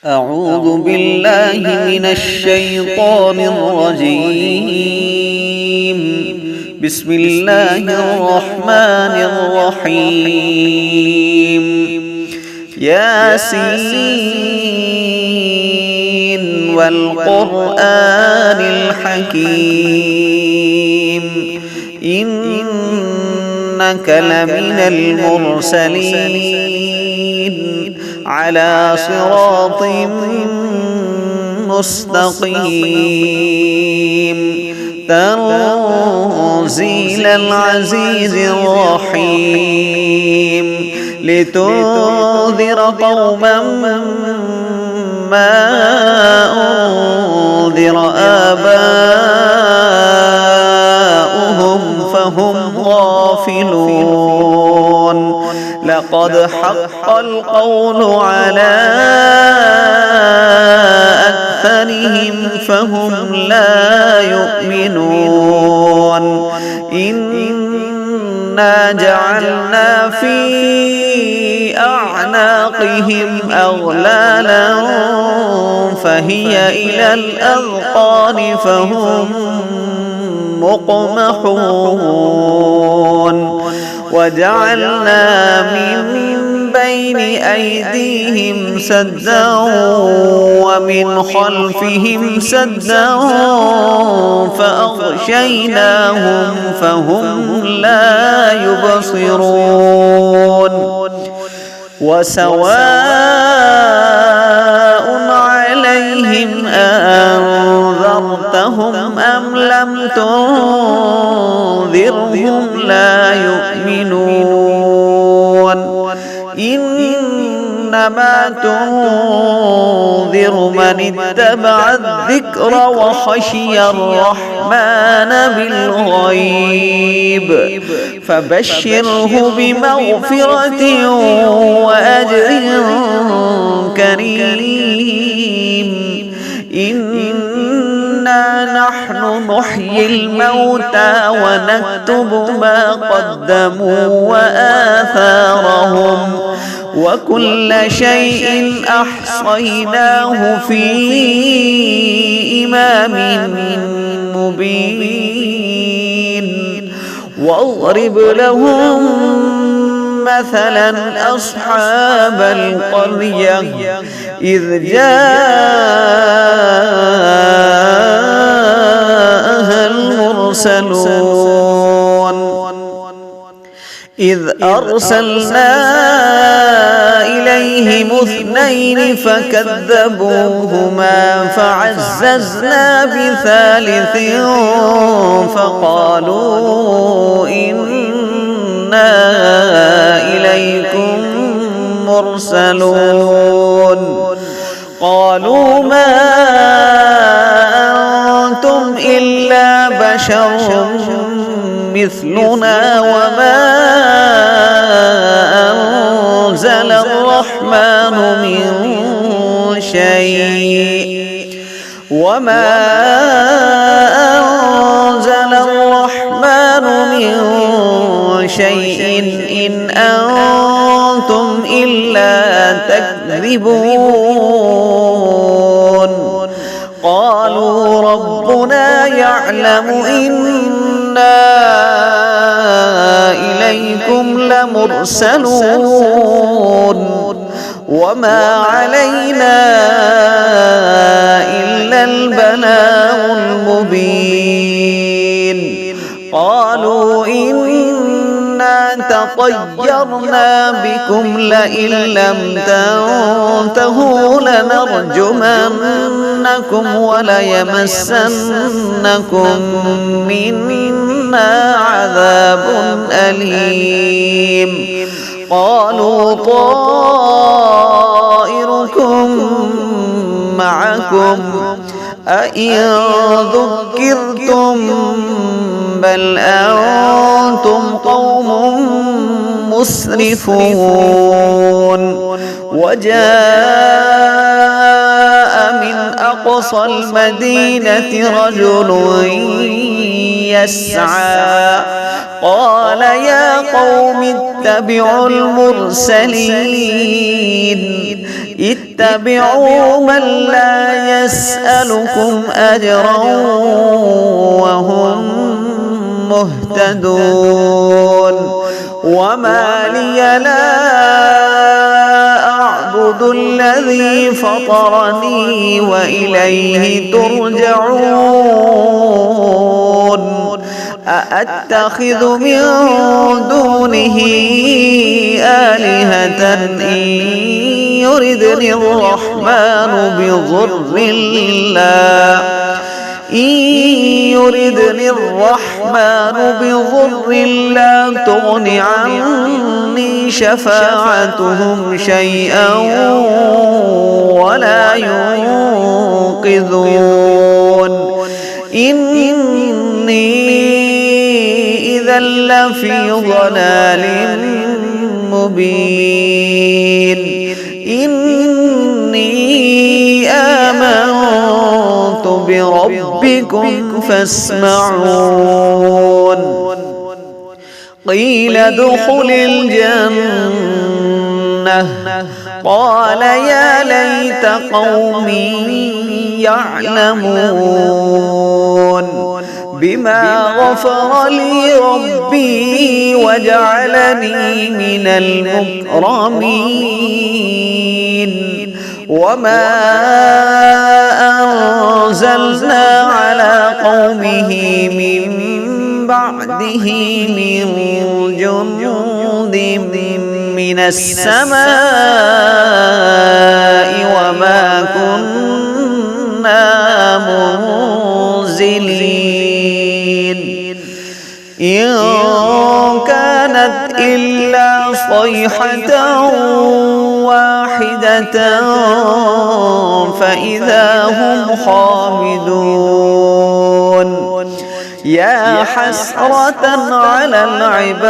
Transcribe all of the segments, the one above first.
أعوذ بالله من الشيطان الرجيم. بسم الله الرحمن الرحيم. ياسين والقرآن الحكيم إنك لمن المرسلين على صراط مستقيم تنزيل العزيز الرحيم لتنذر قوما ما أنذر آباؤهم فهم غافلون. لقد حق القول على أكثرهم فهم لا يؤمنون. إنا جعلنا في أعناقهم أغلالا فهي إلى الأذقان فهم مقمحون. وجعلنا من بين أيديهم سدا ومن خلفهم سدا فأغشيناهم فهم لا يبصرون. وسواء عليهم أنذرتهم أم لم تنذرهم لا يؤمنون. إنما تنذر من اتبع الذكر وخشي الرحمن بالغيب فبشره بمغفرة وأجر كريم. إنا نحن نحيي الموتى ونكتب ما قدموا وآثارهم وكل شيء أحصيناه في إمام مبين. واضرب لهم مثلا أصحاب القرية إذ جاءها المرسلون إذ أرسلنا إليهم اثنين فكذبوهما فعززنا بثالث فقالوا إنا إليكم مرسلون. قالوا ما أنتم إلا بشر مثلنا وما أنزل الرحمن من شيء إن أنتم إلا تكذبون. قالوا ربنا يعلم إنا إليكم لمرسلون وما علينا إلا البلاغ المبين. قالوا إنا تطيرنا بكم لئن لم تنتهوا لنرجمنكم وليمسنكم منا عذاب أليم. قالوا طائركم معكم أئن ذكرتم بل أنتم قوم مسرفون. وجاء من أقصى المدينة رجل يسعى قال يا قوم اتبعوا المرسلين اتبعوا من لا يسألكم أجرا وهم مهتدون وما لي لا أعبد الذي فطرني وإليه ترجعون أأتخذ من دونه آلهة إن يردني الرحمن بضر لا تغن عني شفاعتهم شيئا ولا ينقذون إني إذا لفي ضلال مبين إني آمنت بربكم فاسمعون قيل ادخل الجنة قال يا ليت قومي يعلمون بما غفر لي ربي وجعلني من المكرمين وما أنزلنا على قومه من بعده من جند من السماء وما كنا منزلين إن كانت إلا صيحة واحدة فإذا هم خامدون يا حسرة على العباد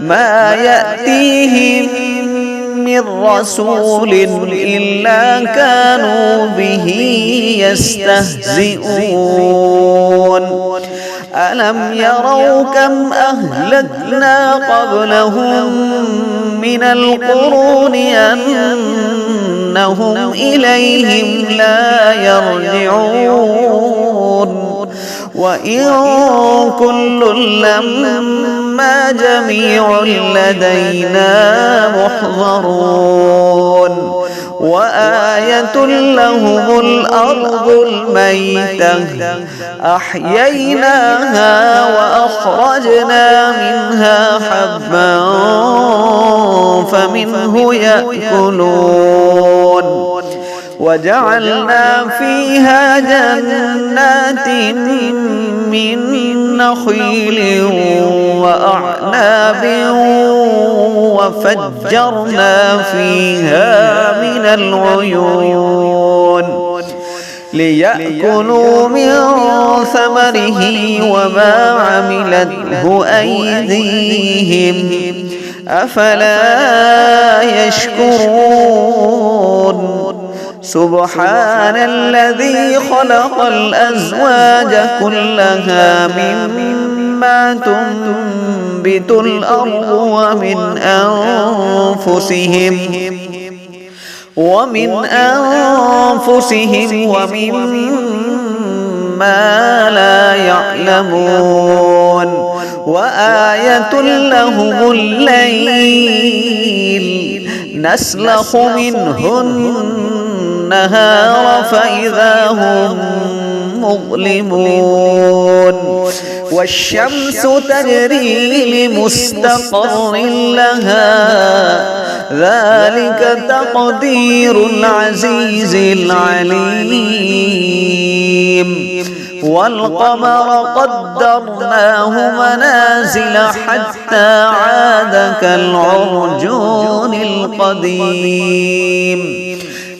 ما يأتيهم من رسول إلا كانوا به يستهزئون ألم يروا كم أهلكنا قبلهم من القرون أنهم إليهم لا يرجعون وإن كل لما جميع لدينا محضرون وآية لهم الأرض الميتة أحييناها وأخرجنا منها حبا فمنه يأكلون وجعلنا فيها جنات من نخيل وأعناب وفجرنا فيها من العيون ليأكلوا من ثمره وما عملته أيديهم أفلا يشكرون سبحان الذي خلق الأزواج كلها مما تنبت الأرض ومن أنفسهم ومما لا يعلمون وآية لهم الليل نسلخ منه النهار فإذا هم مظلمون والشمس تجري لمستقر لها ذلك تقدير العزيز العليم والقمر قدرناه منازل حتى عاد كالعرجون القديم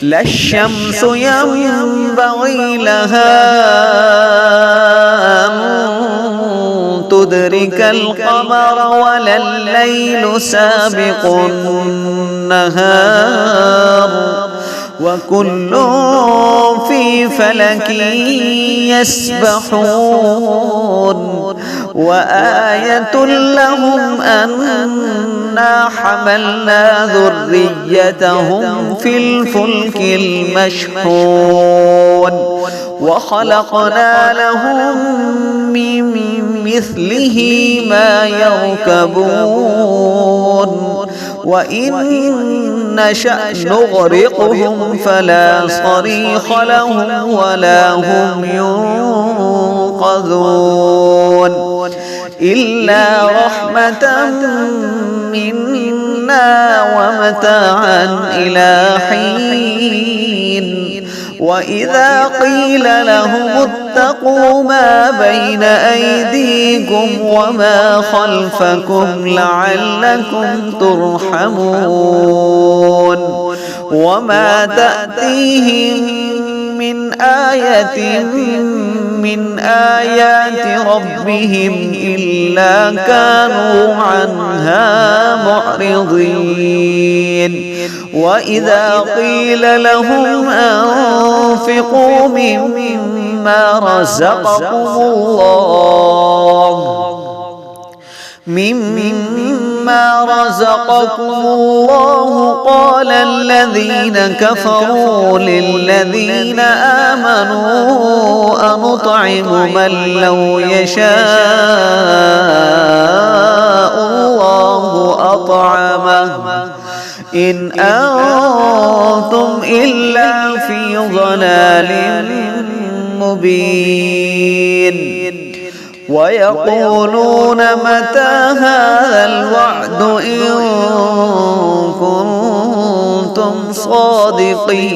لا الشمس ينبغي لها أن تدرك القمر ولا الليل سابق النهار وكل في فلك يسبحون وآية لهم أنا حملنا ذريتهم في الفلك المشحون وخلقنا لهم من مثله ما يركبون وإن نشأ نغرقهم فلا صريخ لهم ولا هم ينقذون إلا رحمة منا ومتاعا إلى حين وإذا قيل لهم اتقوا ما بين أيديكم وما خلفكم لعلكم ترحمون وما تأتيهم من آية من آيات ربهم إلا كانوا عنها معرضين وإذا قيل لهم أنفقوا مما رزقكم الله قال الذين كفروا للذين آمنوا أنطعم من لو يشاء الله أطعمه إن أنتم إلا في ضلال مبين ويقولون متى هذا الوعد إن كنتم صادقين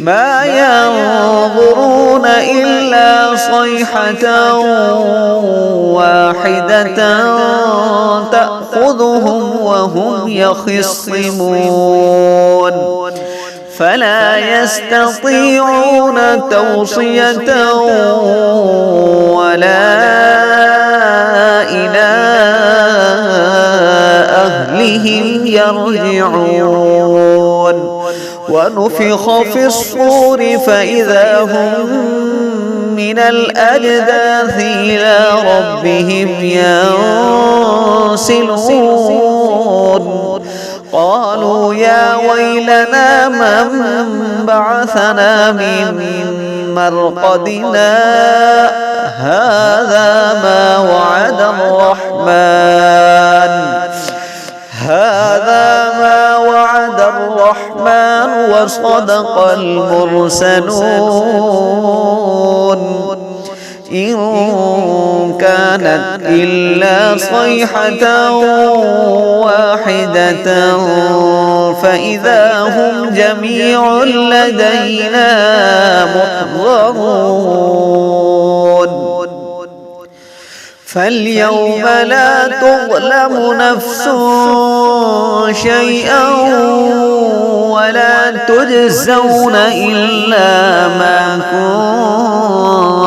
ما ينظرون إلا صيحة واحدة تأخذهم وهم يخصمون فلا يستطيعون توصية ولا إلى أهلهم يرجعون ونفخ في الصور فإذا هم من الأجداث إلى ربهم ينسلون قالوا يا ويلنا من بعثنا من مرقدنا هذا ما وعد الرحمن وصدق المرسلون إن كانت إلا صيحة واحدة فإذا هم جميع لدينا محضرون فاليوم لا تظلم نفس شيئا ولا تجزون إلا ما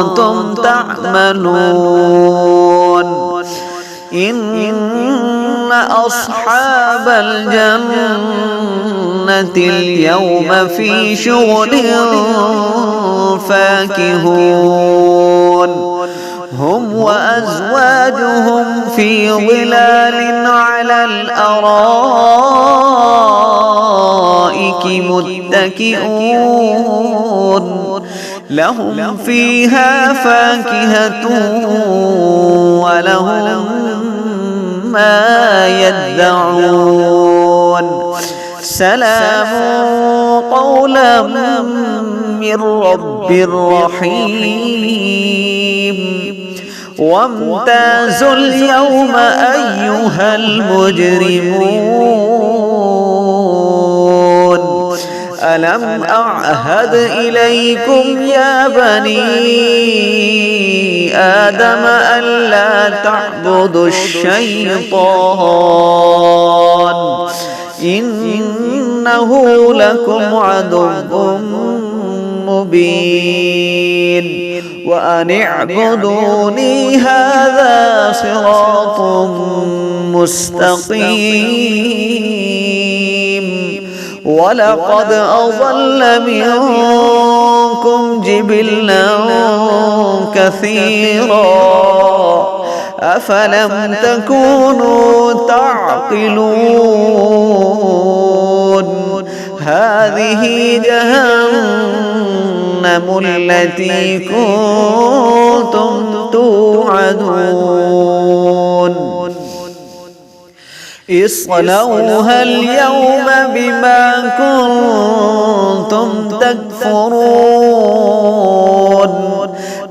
كنتم تعملون إن أصحاب الجنة اليوم في شغل فاكهون هم وأزواجهم في ظلال على الأرائك متكئون لهم فيها فاكهة ولهم ما يدعون سلام قولا من رب رحيم وامتازوا اليوم أيها المجرمون ألم أعهد إليكم يا بني آدم ألا تعبدوا الشيطان إنه لكم عدو مبين وأن اعبدوني هذا صراط مستقيم ولقد أضل منكم منكم جبلا كثيرا أفلم تكونوا تعقلون هذه جهنم التي كنتم توعدون اصلوها اليوم بما كنتم تكفرون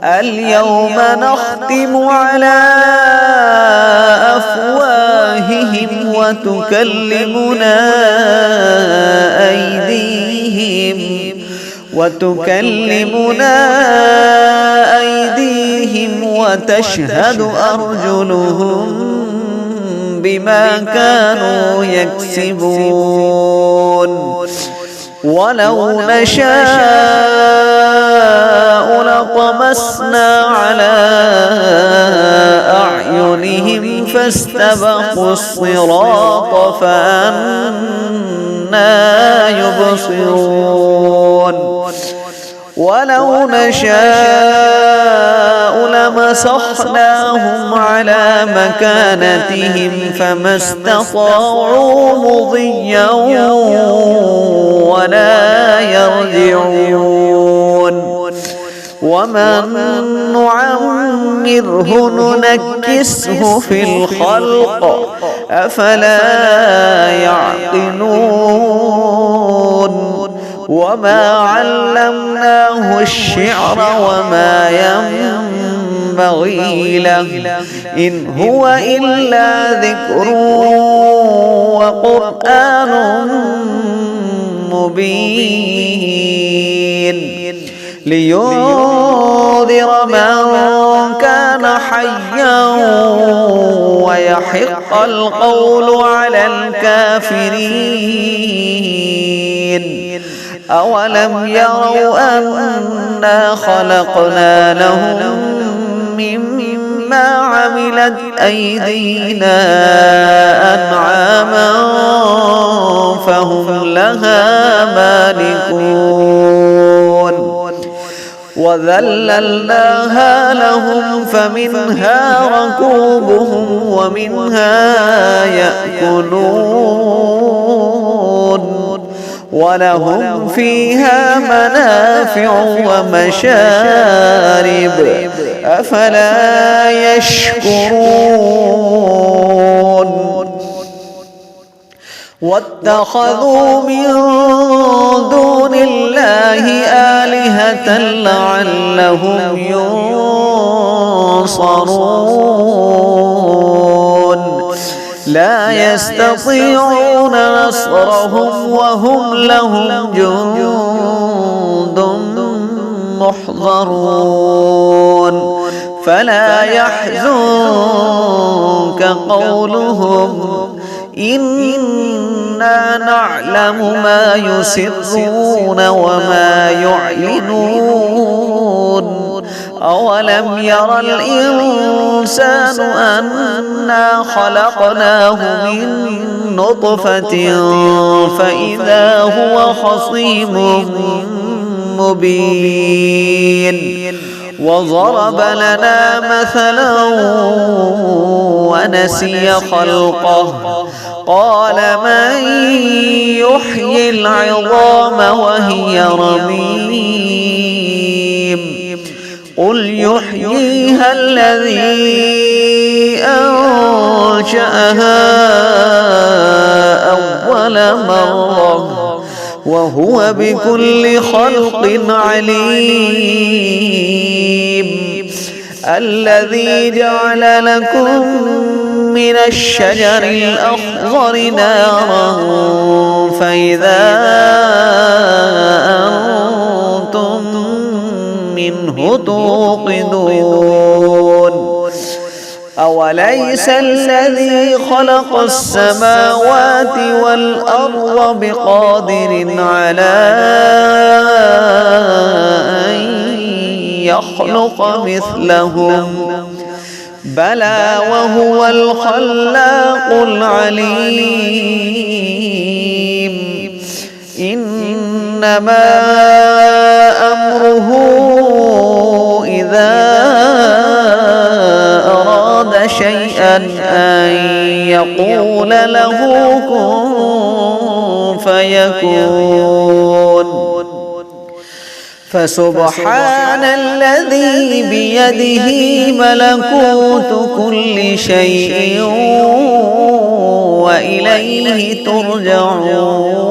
اليوم نختم على أفواههم وتكلمنا أيديهم وتشهد أرجلهم بما كانوا يكسبون ولو نشاء لطمسنا على أعينهم فاستبقوا الصراط فأنى يبصرون ولو نشاء لمسخناهم على مكانتهم فما استطاعوا مضيا ولا يرجعون ومن نعمره ننكسه في الخلق أفلا يعقلون وما علمناه الشعر وما ينبغي له إن هو إلا ذكر وقرآن مبين لينذر من كان حيا ويحق القول على الكافرين أولم يروا أنا خلقنا لهم مما عملت أيدينا أنعاما فهم لها مالكون وذللناها لهم فمنها ركوبهم ومنها يأكلون ولهم فيها منافع ومشارب أفلا يشكرون واتخذوا من دون الله آلهة لعلهم ينصرون لا يستطيعون نصرهم وهم لهم جند محضرون فلا يحزنك قولهم إنا نعلم ما يسرون وما يعلنون أولم ير الإنسان أنا خلقناه من نطفة فإذا هو خصيم مبين وضرب لنا مثلا ونسي خلقه قال من يحيي العظام وهي رميم قل يحييها الذي أنشأها أول مرة وهو بكل خلق عليم الذي جعل لكم من الشجر الأخضر نارا فإذا أنتم منه توقدون أوليس الذي خلق السماوات والأرض بقادر على أن يخلق مثلهم بلى وهو الخلاق العليم إنما أمره إذا أراد شيئا أن يقول له كن فيكون. فسبحان الذي بيده ملكوت كل شيء وإليه ترجعون.